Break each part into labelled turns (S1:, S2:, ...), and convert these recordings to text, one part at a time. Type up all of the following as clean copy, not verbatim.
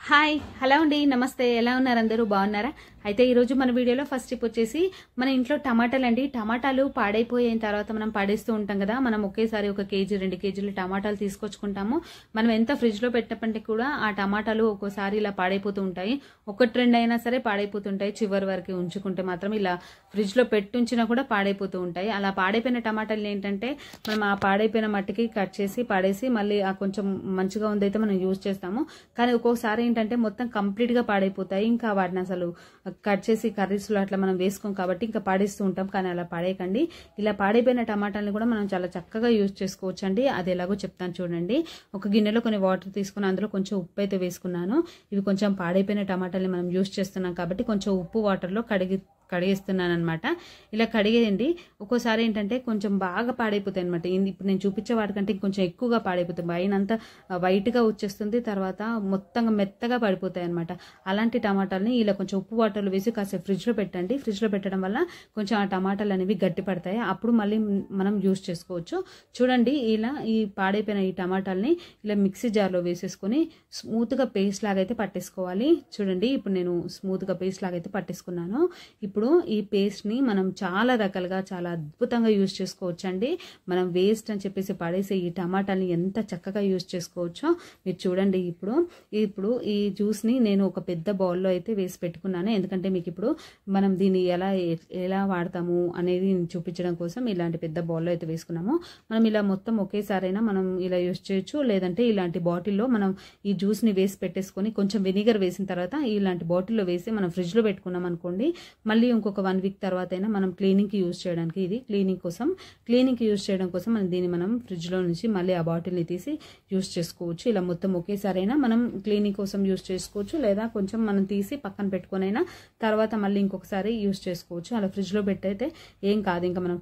S1: Hi hello అండి నమస్తే ఎలా ఉన్నారు అందరూ బాగున్నారా అయితే ఈ రోజు మన వీడియోలో ఫస్ట్ టిప్ వచ్చేసి మన ఇంట్లో టమాటాలు అండి టమాటాలు పాడైపోయిన తర్వాత మనం పడేస్తూ ఉంటాం కదా మనం ఒకేసారి 1 కేజీ 2 కేజీలు టమాటాలు తీసుకొచ్చుకుంటాము మనం ఎంత ఫ్రిడ్జ్ లో పెట్టినప్పటికీ కూడా ఆ టమాటాలు ఒక్కోసారి ఇలా పాడైపోతూ ఉంటాయి ఒకటి రెండు అయినా సరే పాడైపోతుంటాయి చివరి వరకు ఉంచుకుంటే మాత్రం ఇలా ఫ్రిడ్జ్ లో పెట్టుంచినా కూడా పాడైపోతూ ఉంటాయి అలా పాడైపోయిన టమాటాలు ఏంటంటే మనం ఆ పాడైపోయిన మట్టికి కట్ చేసి పడేసి మళ్ళీ ఆ కొంచెం మంచిగా ఉందైతే మనం యూజ్ చేస్తాము కానీ ఒక్కోసారి ఏంటంటే మొత్తం కంప్లీట్ గా పాడైపోతాయి ఇంకా వాటిని అసలు కట్ చేసి కర్రీస్ లో అట్లా మనం వేసుకోం కాబట్టి ఇంకా పాడేస్తూ ఉంటాం కానీ అలా పాడేయకండి ఇలా పాడైపోయిన టమాటాలను కూడా మనం చాలా చక్కగా యూజ్ చేసుకోవచ్చు అండి అది ఎలాగో చెప్తాను చూడండి ఒక గిన్నెలో కొన్ని వాటర్ తీసుకుని అందులో కొంచెం ఉప్పు అయితే వేసుకున్నాను ఇవి కొంచెం పాడైపోయిన టమాటాలని మనం యూజ్ చేస్తున్నాం కాబట్టి కొంచెం ఉప్పు వాటర్ లో కడిగేస్తున్నాను అనమాట ఇలా కడిగేయండి ఒక్కోసారి ఏంటంటే కొంచెం బాగా పాడైపోతాయి అనమాట ఇప్పుడు నేను చూపించే వాటికంటే కొంచెం ఎక్కువగా పాడైపోతుంది పైన అంతా వైట్ గా వచ్చేస్తుంది తర్వాత మొత్తంగా మెత్తగా పడిపోతాయి అనమాట అలాంటి టమాటాలని ఇలా కొంచెం ఉప్పు వాటర్లో వేసి కాసేపు ఫ్రిడ్జ్ లో పెట్టండి ఫ్రిడ్జ్ లో పెట్టడం వల్ల కొంచెం ఆ టమాటాలు అనేవి గట్టి పడతాయి అప్పుడు మళ్ళీ మనం యూజ్ చేసుకోవచ్చు చూడండి ఇలా ఈ పాడైపోయిన ఈ టమాటాలని ఇలా మిక్సీ జార్లో వేసేసుకొని స్మూత్ గా పేస్ట్ లాగా అయితే పట్టేసుకోవాలి చూడండి ఇప్పుడు నేను స్మూత్ గా పేస్ట్ లాగా అయితే పట్టేసుకున్నాను ఇప్పుడు ఈ పేస్ట్ ని మనం చాలా రకాలుగా చాలా అద్భుతంగా యూజ్ చేసుకోవచ్చు అండి మనం వేస్ట్ అని చెప్పేసి పడేసే ఈ టమాటాలని ఎంత చక్కగా యూజ్ చేసుకోవచ్చో మీరు చూడండి ఇప్పుడు ఈ జ్యూస్ ని నేను ఒక పెద్ద బౌల్లో అయితే వేసి పెట్టుకున్నాను ఎందుకంటే మీకు ఇప్పుడు మనం దీన్ని ఎలా వాడతాము అనేది చూపించడం కోసం ఇలాంటి పెద్ద బౌల్లో అయితే వేసుకున్నాము మనం ఇలా మొత్తం ఒకేసారైనా మనం ఇలా యూజ్ చేయొచ్చు లేదంటే ఇలాంటి బాటిల్లో మనం ఈ జ్యూస్ ని వేసి పెట్టేసుకొని కొంచెం వెనిగర్ వేసిన తర్వాత ఇలాంటి బాటిల్లో వేసి మనం ఫ్రిడ్జ్ లో పెట్టుకున్నాం అనుకోండి మళ్ళీ ఇంకొక 1 వీక్ తర్వాత అయినా మనం క్లీనింగ్ కి యూజ్ చేయడానికి ఇది క్లీనింగ్ కి యూజ్ చేయడం కోసం దీన్ని మనం ఫ్రిడ్జ్ లో నుంచి మళ్ళీ ఆ బాటిల్ ని తీసి యూజ్ చేసుకోవచ్చు ఇలా మొత్తం ఒకేసారైనా మనం క్లీనింగ్ కోసం యూజ్ చేసుకోవచ్చు లేదా కొంచెం మనం తీసి పక్కన పెట్టుకునైనా తర్వాత మళ్ళీ ఇంకొకసారి యూజ్ చేసుకోవచ్చు అలా ఫ్రిడ్జ్ లో పెట్టయితే ఏం కాదు ఇంకా మనం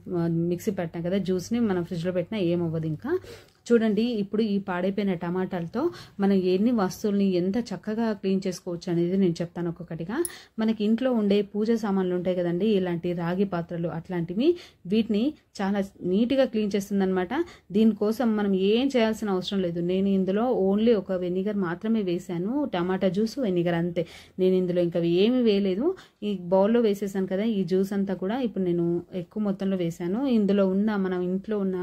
S1: మిక్సీ పెట్టాం కదా జ్యూస్ ని మనం ఫ్రిడ్జ్ లో పెట్టినా ఏం అవ్వదు ఇంకా చూడండి ఇప్పుడు ఈ పాడైపోయిన టమాటాలతో మనం ఎన్ని వస్తువుల్ని ఎంత చక్కగా క్లీన్ చేసుకోవచ్చు అనేది నేను చెప్తాను ఒక్కొక్కటిగా మనకి ఇంట్లో ఉండే పూజ సామాన్లు ఉంటాయి కదండి ఇలాంటి రాగి పాత్రలు అట్లాంటివి వీటిని చాలా నీట్గా క్లీన్ చేస్తుంది అనమాట దీనికోసం మనం ఏం చేయాల్సిన అవసరం లేదు నేను ఇందులో ఓన్లీ ఒక వెనిగర్ మాత్రమే వేసాను టమాటా జ్యూస్ వెనిగర్ అంతే నేను ఇందులో ఇంకా ఏమీ వేయలేదు ఈ బౌల్లో వేసేసాను కదా ఈ జ్యూస్ అంతా కూడా ఇప్పుడు నేను ఎక్కువ మొత్తంలో వేసాను ఇందులో ఉన్న మనం ఇంట్లో ఉన్న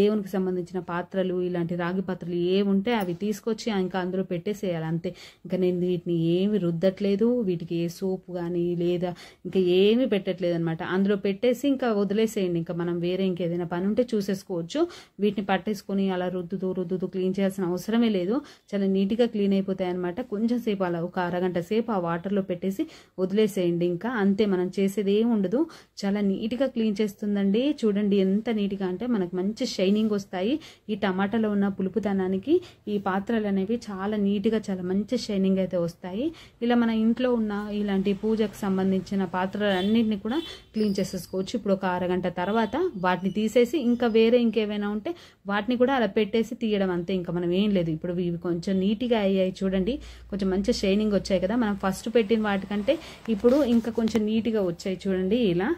S1: దేవునికి సంబంధించిన పాత్రలు ఇలాంటి రాగి పాత్రలు ఏముంటే అవి తీసుకొచ్చి ఇంకా అందులో పెట్టేసేయాలి అంతే ఇంకా నేను వీటిని ఏమి రుద్దట్లేదు వీటికి ఏ సోపు కానీ లేదా ఇంకా ఏమి పెట్టట్లేదు అనమాట అందులో పెట్టేసి ఇంకా వదిలేసేయండి ఇంకా మనం వేరే ఇంకేదైనా పని ఉంటే చూసేసుకోవచ్చు వీటిని పట్టేసుకొని అలా రుద్దుతూ క్లీన్ చేయాల్సిన అవసరమే లేదు చాలా నీట్గా క్లీన్ అయిపోతాయి అనమాట కొంచెం సేపు అలా ఒక అరగంట సేపు ఆ వాటర్లో పెట్టేసి వదిలేసేయండి ఇంకా అంతే మనం చేసేది ఏమి ఉండదు చాలా నీట్గా క్లీన్ చేస్తుందండి చూడండి ఎంత నీట్గా అంటే మనకు మంచి షైనింగ్ వస్తాయి ఈ టమాటాలో ఉన్న పులుపుతనానికి ఈ పాత్రలు అనేవి చాలా నీట్గా చాలా మంచి షైనింగ్ అయితే వస్తాయి ఇలా మన ఇంట్లో ఉన్న ఇలాంటి పూజకు సంబంధించిన పాత్రలన్నింటినీ కూడా క్లీన్ చేసేసుకోవచ్చు ఇప్పుడు ఒక అరగంట తర్వాత వాటిని తీసేసి ఇంకా వేరే ఇంకేమైనా ఉంటే వాటిని కూడా అలా పెట్టేసి తీయడం అంతే ఇంకా మనం ఏం లేదు ఇప్పుడు ఇవి కొంచెం నీట్గా అయ్యాయి చూడండి కొంచెం మంచి షైనింగ్ వచ్చాయి కదా మనం ఫస్ట్ పెట్టిన వాటికంటే ఇప్పుడు ఇంకా కొంచెం నీట్గా వచ్చాయి చూడండి ఇలా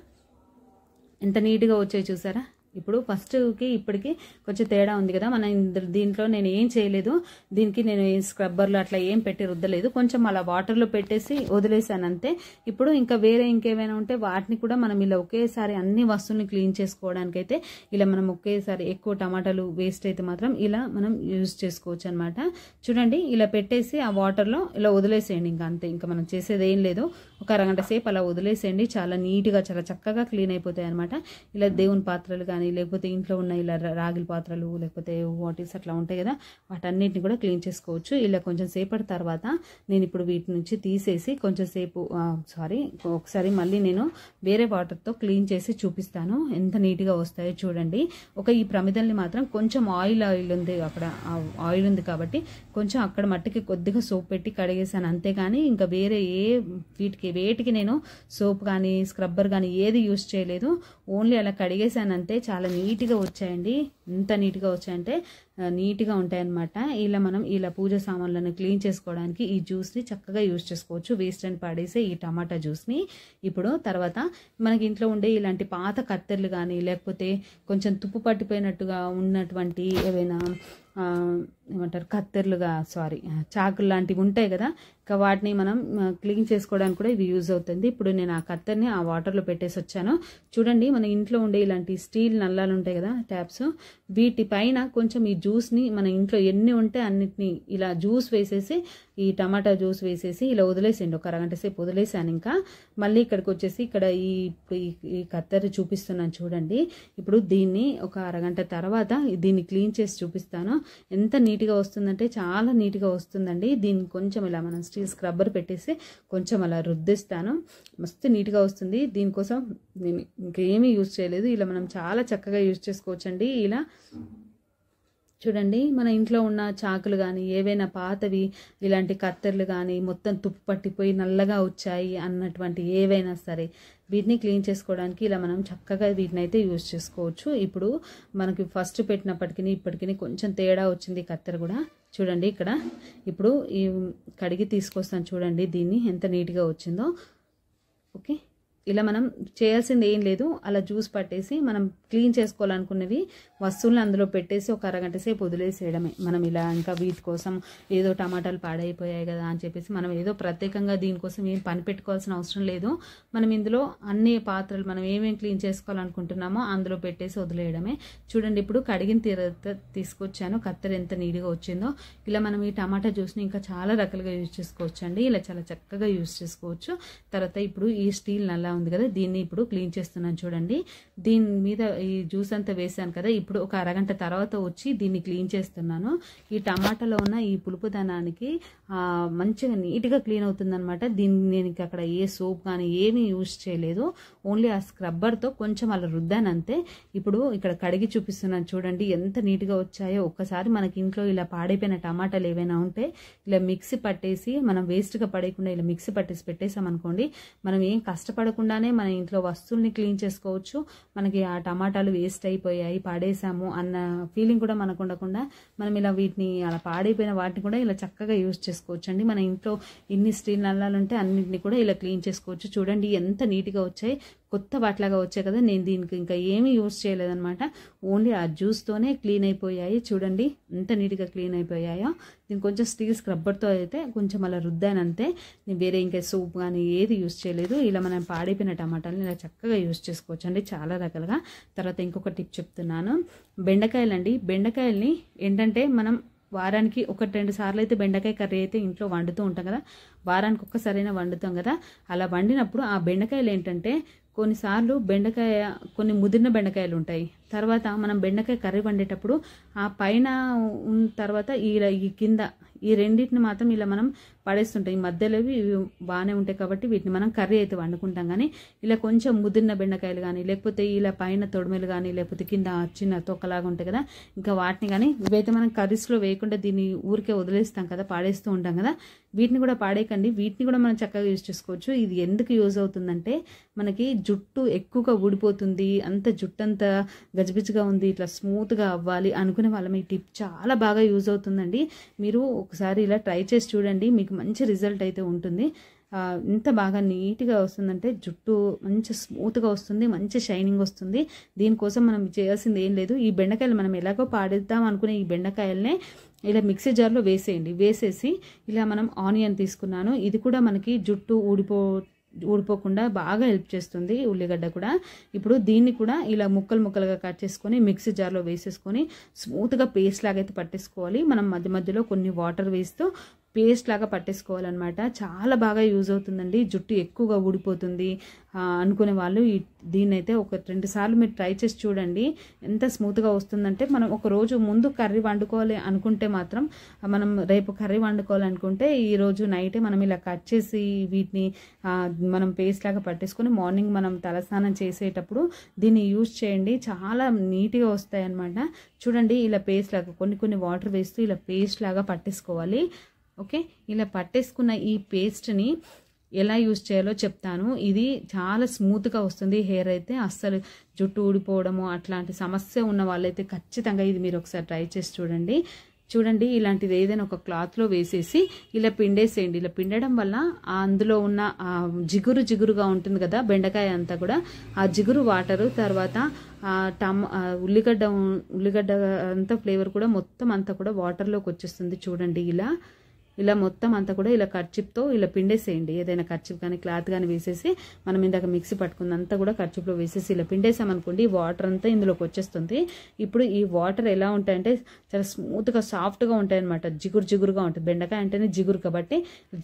S1: ఎంత నీట్గా వచ్చాయి చూసారా ఇప్పుడు ఫస్ట్కి ఇప్పటికి కొంచెం తేడా ఉంది కదా మనం దీంట్లో నేను ఏం చేయలేదు దీనికి నేను స్క్రబ్బర్లు అట్లా ఏం పెట్టి రుద్దలేదు కొంచెం అలా వాటర్లో పెట్టేసి వదిలేసాను అంతే ఇప్పుడు ఇంకా వేరే ఇంకేమైనా ఉంటే వాటిని కూడా మనం ఇలా ఒకేసారి అన్ని వస్తువుల్ని క్లీన్ చేసుకోవడానికి అయితే ఇలా మనం ఒకేసారి ఎక్కువ టమాటాలు వేస్ట్ అయితే మాత్రం ఇలా మనం యూజ్ చేసుకోవచ్చు అనమాట చూడండి ఇలా పెట్టేసి ఆ వాటర్లో ఇలా వదిలేసేయండి ఇంకా అంతే ఇంకా మనం చేసేది ఏం లేదు ఒక అరగంట సేపు అలా వదిలేసేయండి చాలా నీట్గా చాలా చక్కగా క్లీన్ అయిపోతాయి అనమాట ఇలా దేవుని పాత్రలు కానీ లేకపోతే ఇంట్లో ఉన్న ఇలా రాగిల పాత్రలు లేకపోతే వాటిస్ అట్లా ఉంటాయి కదా వాటన్నిటిని కూడా క్లీన్ చేసుకోవచ్చు ఇలా కొంచెం సేపటి తర్వాత నేను ఇప్పుడు వీటి నుంచి తీసేసి కొంచెం సేపు ఒకసారి మళ్ళీ నేను వేరే వాటర్తో క్లీన్ చేసి చూపిస్తాను ఎంత నీట్గా వస్తాయో చూడండి ఈ ప్రమిదల్ని మాత్రం కొంచెం ఆయిల్ ఉంది అక్కడ ఆయిల్ ఉంది కాబట్టి కొంచెం అక్కడ మట్టికి కొద్దిగా సోప్ పెట్టి కడిగేసాను అంతేగాని ఇంకా వేరే వేటికి నేను సోప్ కానీ స్క్రబ్బర్ కానీ ఏది యూజ్ చేయలేదు ఓన్లీ అలా కడిగేసాను అంతే చాలా నీట్గా వచ్చాయండి ఎంత నీట్గా వచ్చాయంటే నీట్గా ఉంటాయి అన్నమాట. ఇలా మనం ఇలా పూజ సామాన్లను క్లీన్ చేసుకోవడానికి ఈ జ్యూస్ని చక్కగా యూజ్ చేసుకోవచ్చు. వేస్ట్ అని పడేసే ఈ టమాటా జ్యూస్ని. ఇప్పుడు తర్వాత మనకి ఇంట్లో ఉండే ఇలాంటి పాత కత్తెర్లు కానీ లేకపోతే కొంచెం తుప్పు పట్టిపోయినట్టుగా ఉన్నటువంటి ఏవైనా ఏమంటారు కత్తెర్లుగా చాకులు లాంటివి ఉంటాయి కదా, ఇంకా వాటిని మనం క్లీన్ చేసుకోవడానికి కూడా ఇవి యూజ్ అవుతుంది. ఇప్పుడు నేను ఆ కత్తెర్ని ఆ వాటర్లో పెట్టేసి వచ్చాను. చూడండి, మన ఇంట్లో ఉండే ఇలాంటి స్టీల్ నల్లాలు ఉంటాయి కదా, ట్యాప్స్, వీటి పైన కొంచెం ఈ జ్యూస్ని మన ఇంట్లో ఎన్ని ఉంటే అన్నిటిని ఇలా జ్యూస్ వేసేసి ఈ టమాటా జ్యూస్ వేసేసి ఇలా వదిలేసేయండి. ఒక అరగంట సేపు వదిలేసాను. ఇంకా మళ్ళీ ఇక్కడికి వచ్చేసి ఇక్కడ ఈ కత్తెర చూపిస్తున్నాను చూడండి. ఇప్పుడు దీన్ని ఒక అరగంట తర్వాత దీన్ని క్లీన్ చేసి చూపిస్తాను. ఎంత నీట్గా వస్తుందంటే చాలా నీట్గా వస్తుందండి. దీన్ని కొంచెం ఇలా మనం స్టీల్ స్క్రబ్బర్ పెట్టేసి కొంచెం అలా రుద్దిస్తాను. మస్తు నీట్గా వస్తుంది. దీనికోసం నేను ఇంకేమీ యూజ్ చేయలేదు. ఇలా మనం చాలా చక్కగా యూజ్ చేసుకోవచ్చండి. ఇలా చూడండి, మన ఇంట్లో ఉన్న చాకులు కానీ ఏవైనా పాతవి ఇలాంటి కత్తెర్లు కానీ మొత్తం తుప్పు పట్టిపోయి నల్లగా వచ్చాయి అన్నటువంటి ఏవైనా సరే వీటిని క్లీన్ చేసుకోవడానికి ఇలా మనం చక్కగా వీటిని అయితే యూజ్ చేసుకోవచ్చు. ఇప్పుడు మనకి ఫస్ట్ పెట్టినప్పటికీ ఇప్పటికీ కొంచెం తేడా వచ్చింది కత్తెర కూడా. చూడండి ఇక్కడ ఇప్పుడు ఈ కడిగి తీసుకొస్తాను చూడండి దీన్ని ఎంత నీట్గా వచ్చిందో. ఓకే, ఇలా మనం చేయాల్సింది ఏం లేదు. అలా జ్యూస్ పట్టేసి మనం క్లీన్ చేసుకోవాలనుకున్నవి వస్తువులను అందులో పెట్టేసి ఒక అరగంట సేపు వదిలేసేయడమే. మనం ఇలా ఇంకా వీటి కోసం ఏదో టమాటాలు పాడైపోయాయి కదా అని చెప్పేసి మనం ఏదో ప్రత్యేకంగా దీనికోసం ఏం పని పెట్టుకోవాల్సిన అవసరం లేదు. మనం ఇందులో అన్ని పాత్రలు మనం ఏమేమి క్లీన్ చేసుకోవాలనుకుంటున్నామో అందులో పెట్టేసి వదిలేయడమే. చూడండి, ఇప్పుడు కడిగిన తర్వాత తీసుకొచ్చాను. కత్తెర ఎంత నీట్గా వచ్చిందో. ఇలా మనం ఈ టమాటా జ్యూస్ని ఇంకా చాలా రకాలుగా యూజ్ చేసుకోవచ్చు అండి. ఇలా చాలా చక్కగా యూజ్ చేసుకోవచ్చు. తర్వాత ఇప్పుడు ఈ స్టీల్ నల్ల ఉంది కదా, దీన్ని ఇప్పుడు క్లీన్ చేస్తున్నాను చూడండి. దీని మీద ఈ జ్యూస్ అంతా వేసాను కదా, ఇప్పుడు ఒక అరగంట తర్వాత వచ్చి దీన్ని క్లీన్ చేస్తున్నాను. ఈ టమాటాలో ఉన్న ఈ పులుపుదనానికి మంచిగా నీట్గా క్లీన్ అవుతుంది అనమాట. దీన్ని నేను ఇంకా అక్కడ ఏ సోప్ కానీ ఏమీ యూజ్ చేయలేదు. ఓన్లీ ఆ స్క్రబ్బర్తో కొంచెం అలా రుద్దాను అంతే. ఇప్పుడు ఇక్కడ కడిగి చూపిస్తున్నాను చూడండి ఎంత నీట్గా వచ్చాయో. ఒక్కసారి మనకి ఇంట్లో ఇలా పాడైపోయిన టమాటాలు ఏవైనా ఉంటే ఇలా మిక్సీ పట్టేసి మనం వేస్ట్గా పడేయకుండా ఇలా మిక్సీ పట్టేసి పెట్టేసామనుకోండి, మనం ఏం కష్టపడకుండానే మన ఇంట్లో వస్తువుల్ని క్లీన్ చేసుకోవచ్చు. మనకి ఆ టమాటాలు వేస్ట్ అయిపోయాయి పాడేసాము అన్న ఫీలింగ్ కూడా మనకు ఉండకుండా మనం ఇలా వీటిని అలా పాడైపోయిన వాటిని కూడా ఇలా చక్కగా యూజ్ చేసుకోవచ్చు అండి. మన ఇంట్లో ఎన్ని స్టీల్ నల్లాలు ఉంటే అన్నింటినీ కూడా ఇలా క్లీన్ చేసుకోవచ్చు. చూడండి ఎంత నీట్గా వచ్చాయి, కొత్త వాటిలాగా వచ్చాయి కదా. నేను దీనికి ఇంకా ఏమీ యూజ్ చేయలేదన్నమాట. ఓన్లీ ఆ జ్యూస్తోనే క్లీన్ అయిపోయాయి. చూడండి ఎంత నీట్గా క్లీన్ అయిపోయాయో. దీనికి కొంచెం స్టీల్ స్క్రబ్బర్తో అయితే కొంచెం అలా రుద్దానంతే. నేను వేరే ఇంకా సోప్ కానీ ఏది యూజ్ చేయలేదు. ఇలా మనం పాడైపోయిన టమాటాలను ఇలా చక్కగా యూజ్ చేసుకోవచ్చు అండి చాలా రకాలుగా. తర్వాత ఇంకొక టిప్ చెప్తున్నాను. బెండకాయలండి, బెండకాయల్ని ఏంటంటే మనం వారానికి 1-2 సార్లు అయితే బెండకాయ కర్రీ అయితే ఇంట్లో వండుతూ ఉంటాం కదా, వారానికి ఒక్కసారైనా వండుతాం కదా. అలా వండినప్పుడు ఆ బెండకాయలు ఏంటంటే కొన్నిసార్లు కొన్ని ముదిరిన బెండకాయలు ఉంటాయి. తర్వాత మనం బెండకాయ కర్రీ వండేటప్పుడు ఆ పైన తర్వాత ఈ కింద ఈ రెండింటిని మాత్రం ఇలా మనం పడేస్తుంటాం. ఈ మధ్యలో ఇవి బాగానే ఉంటాయి కాబట్టి వీటిని మనం కర్రీ అయితే వండుకుంటాం. కానీ ఇలా కొంచెం ముదిరిన బెండకాయలు కానీ లేకపోతే ఇలా పైన తొడిమెలు కానీ లేకపోతే కింద చిన్న తొక్కలాగా ఉంటాయి కదా, ఇంకా వాటిని కానీ ఇవైతే మనం కర్రీస్లో వేయకుండా దీన్ని ఊరికే వదిలేస్తాం కదా, పాడేస్తూ ఉంటాం కదా. వీటిని కూడా పాడేయకండి, వీటిని కూడా మనం చక్కగా యూజ్ చేసుకోవచ్చు. ఇది ఎందుకు యూజ్ అవుతుందంటే మనకి జుట్టు ఎక్కువగా ఊడిపోతుంది, అంత జుట్టు అంతా గజిబిజిగా ఉంది, ఇట్లా స్మూత్గా అవ్వాలి అనుకునే వాళ్ళం ఈ టిప్ చాలా బాగా యూజ్ అవుతుందండి. మీరు ఒకసారి ఇలా ట్రై చేసి చూడండి, మీకు మంచి రిజల్ట్ అయితే ఉంటుంది. ఇంత బాగా నీట్గా వస్తుందంటే జుట్టు మంచి స్మూత్గా వస్తుంది, మంచి షైనింగ్ వస్తుంది. దీనికోసం మనం చేయాల్సింది ఏం లేదు. ఈ బెండకాయలు మనం ఎలాగో పాడేద్దాం అనుకునే ఈ బెండకాయలనే ఇలా మిక్సీ జార్లో వేసేయండి. వేసేసి ఇలా మనం ఆనియన్ తీసుకున్నాను, ఇది కూడా మనకి జుట్టు ఊడిపోకుండా బాగా హెల్ప్ చేస్తుంది. ఉల్లిగడ్డ కూడా. ఇప్పుడు దీన్ని కూడా ఇలా ముక్కలుగా కట్ చేసుకొని మిక్సీ జార్లో వేసేసుకొని స్మూత్గా పేస్ట్ లాగా అయితే పట్టేసుకోవాలి. మనం మధ్య మధ్యలో కొన్ని వాటర్ వేస్తూ పేస్ట్ లాగా పట్టేసుకోవాలన్నమాట. చాలా బాగా యూజ్ అవుతుందండి. జుట్టు ఎక్కువగా ఊడిపోతుంది అనుకునే వాళ్ళు దీన్ని అయితే 1-2 సార్లు మీరు ట్రై చేసి చూడండి. ఎంత స్మూత్గా వస్తుందంటే మనం ఒక రోజు ముందు కర్రీ వండుకోవాలి అనుకుంటే మాత్రం, మనం రేపు కర్రీ వండుకోవాలనుకుంటే ఈరోజు నైటే మనం ఇలా కట్ చేసి వీటిని మనం పేస్ట్ లాగా పట్టేసుకొని మార్నింగ్ మనం తలస్నానం చేసేటప్పుడు దీన్ని యూజ్ చేయండి. చాలా నీట్గా వస్తాయి అన్నమాట. చూడండి ఇలా పేస్ట్ లాగా కొన్ని వాటర్ వేస్తూ ఇలా పేస్ట్ లాగా పట్టేసుకోవాలి. ఓకే, ఇలా పట్టేసుకున్న ఈ పేస్ట్ని ఎలా యూజ్ చేయాలో చెప్తాను. ఇది చాలా స్మూత్గా వస్తుంది హెయిర్ అయితే, అస్సలు జుట్టు ఊడిపోవడము అట్లాంటి సమస్య ఉన్న వాళ్ళైతే ఖచ్చితంగా ఇది మీరు ఒకసారి ట్రై చేసి చూడండి. చూడండి, ఇలాంటిది ఏదైనా ఒక క్లాత్లో వేసేసి ఇలా పిండేసేయండి. ఇలా పిండడం వల్ల అందులో ఉన్న జిగురుగా ఉంటుంది కదా బెండకాయ అంతా కూడా, ఆ జిగురు వాటరు తర్వాత ఉల్లిగడ్డ అంతా ఫ్లేవర్ కూడా మొత్తం అంతా కూడా వాటర్లోకి వచ్చేస్తుంది. చూడండి, ఇలా మొత్తం అంతా కూడా ఇలా కర్చిప్తో ఇలా పిండేసేయండి. ఏదైనా కర్చిప్ కానీ క్లాత్ కానీ వేసేసి మనం ఇందాక మిక్సీ పట్టుకుందంతా కూడా కర్చిప్లో వేసేసి ఇలా పిండేసామనుకోండి, వాటర్ అంతా ఇందులోకి వచ్చేస్తుంది. ఇప్పుడు ఈ వాటర్ ఎలా ఉంటాయంటే చాలా స్మూత్గా సాఫ్ట్గా ఉంటాయి అనమాట. జిగురుగా ఉంటుంది. బెండకాయ అంటేనే జిగురు కాబట్టి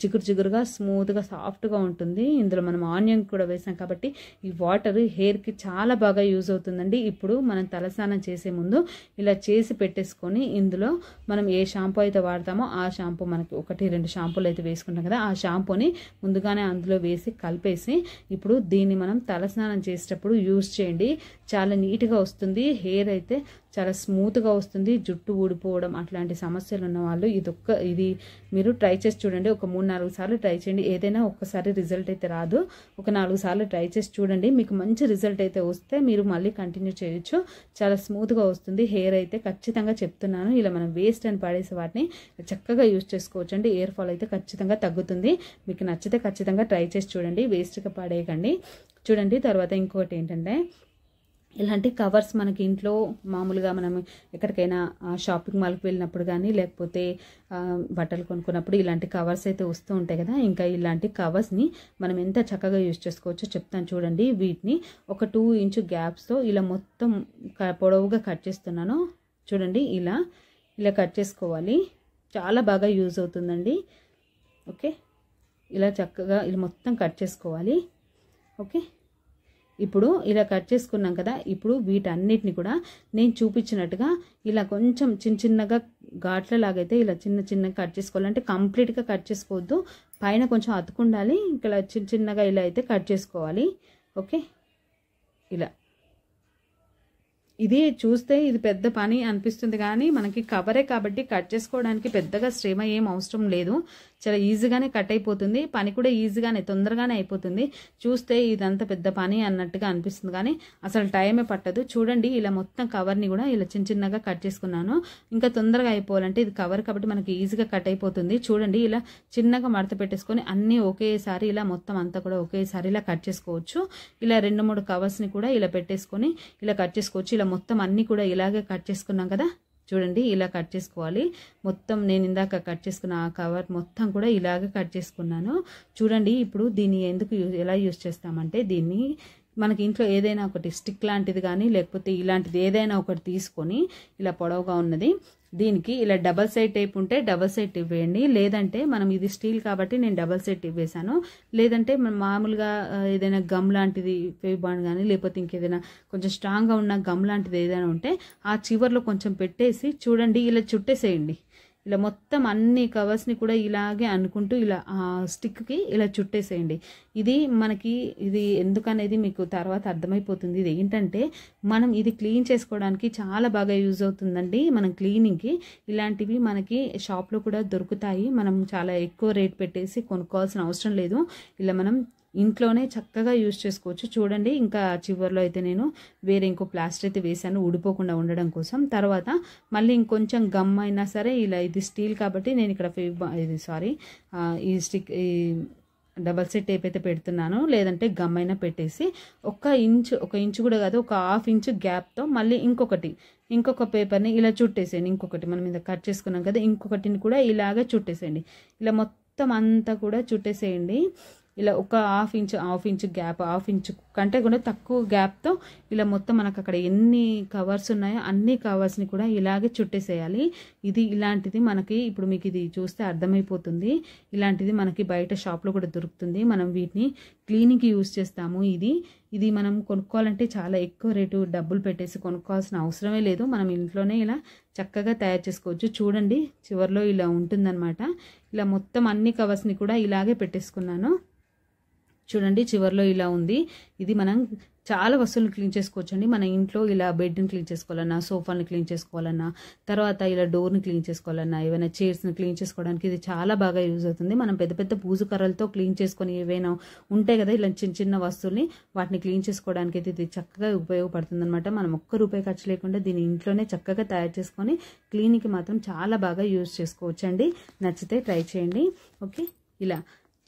S1: జిగురుగా స్మూత్గా సాఫ్ట్గా ఉంటుంది. ఇందులో మనం ఆనియన్ కూడా వేసాం కాబట్టి ఈ వాటర్ హెయిర్కి చాలా బాగా యూజ్ అవుతుందండి. ఇప్పుడు మనం తలస్నానం చేసే ముందు ఇలా చేసి పెట్టేసుకొని ఇందులో మనం ఏ షాంపూ అయితే వాడతామో ఆ షాంపూ, మనకి 1-2 షాంపూలు అయితే వేసుకుంటాం కదా, ఆ షాంపూని ముందుగానే అందులో వేసి కలిపేసి ఇప్పుడు దీన్ని మనం తలస్నానం చేసేటప్పుడు యూజ్ చేయండి. చాలా నీట్గా వస్తుంది. హెయిర్ అయితే చాలా స్మూత్గా వస్తుంది. జుట్టు ఊడిపోవడం అట్లాంటి సమస్యలు ఉన్న వాళ్ళు ఇది మీరు ట్రై చేసి చూడండి. ఒక 3-4 సార్లు ట్రై చేయండి. ఏదైనా ఒక్కసారి రిజల్ట్ అయితే రాదు, ఒక 4 సార్లు ట్రై చేసి చూడండి. మీకు మంచి రిజల్ట్ అయితే వస్తే మీరు మళ్ళీ కంటిన్యూ చేయొచ్చు. చాలా స్మూత్గా వస్తుంది హెయిర్ అయితే, ఖచ్చితంగా చెప్తున్నాను. ఇలా మనం వేస్ట్ అని పడేసే వాటిని చక్కగా యూజ్ చేసుకోవచ్చు అండి. హెయిర్ ఫాల్ అయితే ఖచ్చితంగా తగ్గుతుంది. మీకు నచ్చితే ఖచ్చితంగా ట్రై చేసి చూడండి, వేస్ట్గా పడేయకండి. చూడండి, తర్వాత ఇంకొకటి ఏంటంటే ఇలాంటి కవర్స్ మనకి ఇంట్లో మామూలుగా మనం ఎక్కడికైనా షాపింగ్ మాల్కి వెళ్ళినప్పుడు కానీ లేకపోతే బట్టలు కొనుక్కున్నప్పుడు ఇలాంటి కవర్స్ అయితే వస్తూ ఉంటాయి కదా. ఇంకా ఇలాంటి కవర్స్ని మనం ఎంత చక్కగా యూజ్ చేసుకోవచ్చో చెప్తాను చూడండి. వీటిని ఒక 2 ఇంచ్ గ్యాప్స్తో ఇలా మొత్తం పొడవుగా కట్ చేస్తున్నాను. చూడండి, ఇలా కట్ చేసుకోవాలి. చాలా బాగా యూజ్ అవుతుందండి. ఓకే, ఇలా చక్కగా ఇలా మొత్తం కట్ చేసుకోవాలి. ఓకే, ఇప్పుడు ఇలా కట్ చేసుకున్నాం కదా. ఇప్పుడు వీటన్నిటిని కూడా నేను చూపించినట్టుగా ఇలా కొంచెం చిన్నగా ఘాట్లలాగైతే ఇలా చిన్నగా కట్ చేసుకోవాలంటే కంప్లీట్గా కట్ చేసుకోవద్దు, పైన కొంచెం అతుకుండాలి. ఇలా చిన్నగా ఇలా అయితే కట్ చేసుకోవాలి. ఓకే, ఇలా ఇది చూస్తే ఇది పెద్ద పని అనిపిస్తుంది కానీ మనకి కవరే కాబట్టి కట్ చేసుకోవడానికి పెద్దగా శ్రమ ఏం అవసరం లేదు. చాలా ఈజీగానే కట్ అయిపోతుంది. పని కూడా ఈజీగానే తొందరగానే అయిపోతుంది. చూస్తే ఇదంతా పెద్ద పని అన్నట్టుగా అనిపిస్తుంది కానీ అసలు టైమే పట్టదు. చూడండి, ఇలా మొత్తం కవర్ని కూడా ఇలా చిన్నగా కట్ చేసుకున్నాను. ఇంకా తొందరగా అయిపోవాలంటే ఇది కవర్ కాబట్టి మనకి ఈజీగా కట్ అయిపోతుంది. చూడండి, ఇలా చిన్నగా మడత పెట్టేసుకొని అన్నీ ఒకేసారి ఇలా మొత్తం అంతా కూడా ఒకేసారి ఇలా కట్ చేసుకోవచ్చు. ఇలా 2-3 కవర్స్ని కూడా ఇలా పెట్టేసుకొని ఇలా కట్ చేసుకోవచ్చు. ఇలా మొత్తం అన్నీ కూడా ఇలాగే కట్ చేసుకున్నాం కదా. చూడండి, ఇలా కట్ చేసుకోవాలి. మొత్తం నేను ఇందాక కట్ చేసుకున్న ఆ కవర్ మొత్తం కూడా ఇలాగే కట్ చేసుకున్నాను. చూడండి, ఇప్పుడు దీన్ని ఎలా యూజ్ చేస్తామంటే దీన్ని మనకి ఇంట్లో ఏదైనా ఒకటి స్టిక్ లాంటిది కానీ లేకపోతే ఇలాంటిది ఏదైనా ఒకటి తీసుకొని ఇలా పొడవుగా ఉన్నది దీనికి ఇలా డబల్ సైడ్ టేప్ ఉంటే డబల్ సైడ్ టేప్ వేయండి. లేదంటే మనం ఇది స్టీల్ కాబట్టి నేను డబల్ సైడ్ టేప్ వేసాను. లేదంటే మనం మామూలుగా ఏదైనా గమ్ లాంటిది ఫెవిబాండ్ కానీ లేకపోతే ఇంకేదైనా కొంచెం స్ట్రాంగ్గా ఉన్న గమ్ లాంటిది ఏదైనా ఉంటే ఆ చివర్లో కొంచెం పెట్టేసి చూడండి ఇలా చుట్టేసేయండి. ఇలా మొత్తం అన్ని కవర్స్ని కూడా ఇలాగే అనుకుంటూ ఇలా స్టిక్కి ఇలా చుట్టేసేయండి. ఇది ఎందుకనేది మీకు తర్వాత అర్థమైపోతుంది. ఇది ఏంటంటే మనం ఇది క్లీన్ చేసుకోవడానికి చాలా బాగా యూజ్ అవుతుందండి. మనం క్లీనింగ్కి ఇలాంటివి మనకి షాప్లో కూడా దొరుకుతాయి. మనం చాలా ఎక్కువ రేట్ పెట్టేసి కొనుక్కోవాల్సిన అవసరం లేదు. ఇలా మనం ఇంట్లోనే చక్కగా యూజ్ చేసుకోవచ్చు. చూడండి, ఇంకా చివర్లో అయితే నేను వేరే ఇంకో ప్లాస్టర్ అయితే వేసాను ఊడిపోకుండా ఉండడం కోసం. తర్వాత మళ్ళీ ఇంకొంచెం గమ్ అయినా సరే ఇలా ఇది స్టీల్ కాబట్టి నేను ఇక్కడ ఈ డబల్ సెట్ టేప్ అయితే పెడుతున్నాను. లేదంటే గమ్ అయినా పెట్టేసి ఒక ఇంచు కూడా కాదు, ఒక 1/2 ఇంచ్ గ్యాప్తో మళ్ళీ ఇంకొక పేపర్ని ఇలా చుట్టేసేయండి. ఇంకొకటి మనం మీద కట్ చేసుకున్నాం కదా, ఇంకొకటిని కూడా ఇలాగే చుట్టేసేయండి. ఇలా మొత్తం అంతా కూడా చుట్టేసేయండి. ఇలా ఒక 1/2 ఇంచ్ గ్యాప్, 1/2 ఇంచ్ కంటే కూడా తక్కువ గ్యాప్తో ఇలా మొత్తం మనకు అక్కడ ఎన్ని కవర్స్ ఉన్నాయో అన్ని కవర్స్ని కూడా ఇలాగే చుట్టేసేయాలి. ఇలాంటిది మనకి ఇప్పుడు మీకు ఇది చూస్తే అర్థమైపోతుంది. ఇలాంటిది మనకి బయట షాప్లో కూడా దొరుకుతుంది. మనం వీటిని క్లీనింగ్కి యూజ్ చేస్తాము. ఇది మనం కొనుక్కోవాలంటే చాలా ఎక్కువ రేటు డబ్బులు పెట్టేసి కొనుక్కోవాల్సిన అవసరమే లేదు. మనం ఇంట్లోనే ఇలా చక్కగా తయారు చేసుకోవచ్చు. చూడండి, చివర్లో ఇలా ఉంటుందన్నమాట. ఇలా మొత్తం అన్ని కవర్స్ని కూడా ఇలాగే పెట్టేసుకున్నాను. చూడండి, చివర్లో ఇలా ఉంది. ఇది మనం చాలా వస్తువులను క్లీన్ చేసుకోవచ్చండి. మన ఇంట్లో ఇలా బెడ్ని క్లీన్ చేసుకోవాలన్నా, సోఫాని క్లీన్ చేసుకోవాలన్నా, తర్వాత ఇలా డోర్ని క్లీన్ చేసుకోవాలన్నా, ఏవైనా చైర్స్ని క్లీన్ చేసుకోవడానికి ఇది చాలా బాగా యూజ్ అవుతుంది. మనం పెద్ద పెద్ద బూజు కర్రలతో క్లీన్ చేసుకొని ఏవైనా ఉంటాయి కదా ఇలా చిన్న చిన్న వస్తువుల్ని, వాటిని క్లీన్ చేసుకోవడానికి అయితే ఇది చక్కగా ఉపయోగపడుతుంది అనమాట. మనం ₹1 ఖర్చు లేకుండా దీన్ని ఇంట్లోనే చక్కగా తయారు చేసుకొని క్లీనింగ్కి మాత్రం చాలా బాగా యూజ్ చేసుకోవచ్చండి. నచ్చితే ట్రై చేయండి. ఓకే, ఇలా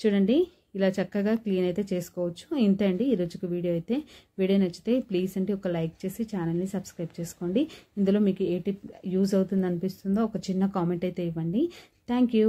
S1: చూడండి, ఇలా చక్కగా క్లీన్ అయితే చేసుకోవచ్చు. ఇంతే అండి ఈరోజుకి వీడియో నచ్చితే ప్లీజ్ అంటే ఒక లైక్ చేసి ఛానల్ని సబ్స్క్రైబ్ చేసుకోండి. ఇందులో మీకు ఏ టిప్ యూజ్ అవుతుంది అనిపిస్తుందో ఒక చిన్న కామెంట్ అయితే ఇవ్వండి. Thank you.